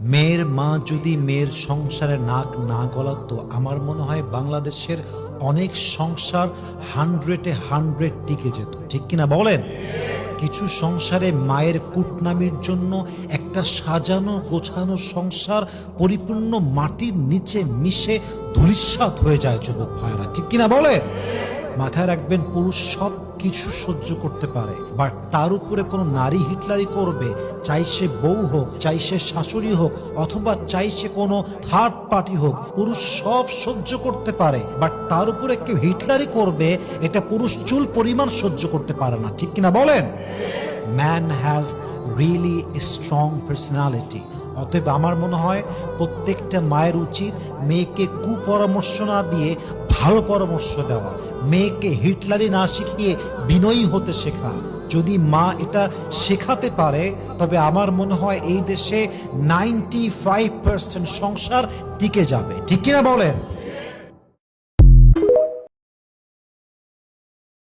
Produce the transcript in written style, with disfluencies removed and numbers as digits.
মেয়ের মা যদি মেয়ের সংসারে নাক না গলাতো, আমার মনে হয় বাংলাদেশের অনেক সংসার 100-এ 100 টিকে যেত। ঠিক কিনা বলেন? কিছু সংসারে মায়ের কুটনামির জন্য একটা সাজানো গোছানো সংসার পরিপূর্ণ মাটির নিচে মিশে ধূলিসাৎ হয়ে যায় যুবক ভাইরা। ঠিক কিনা বলেন? মাথায় রাখবেন, পুরুষ সব কিছু সহ্য করতে পারে, বাট তার উপরে কোনো নারী হিটলারি করবে, চাই সে বউ হোক, চাই সে শাশুড়ি হোক, অথবা চাই সে কোনো থার্ড পার্টি হোক, পুরুষ সব সহ্য করতে পারে, বাট তার উপরে কেউ হিটলারি করবে, এটা পুরুষ চুল পরিমাণ সহ্য করতে পারে না। ঠিক কিনা বলেন? Man has really strong personality. অতএব আমার মনে হয় প্রত্যেকটা মায়ের উচিত মেয়েকে কুপরামর্শ না দিয়ে ভালো পরামর্শ দেওয়া, মেয়েকে হিটলারি না শিখিয়ে বিনয়ী হতে শেখা। যদি মা এটা শেখাতে পারে, তবে আমার মনে হয় এই দেশে 95% সংসার টিকে যাবে। ঠিক কিনা বলেন?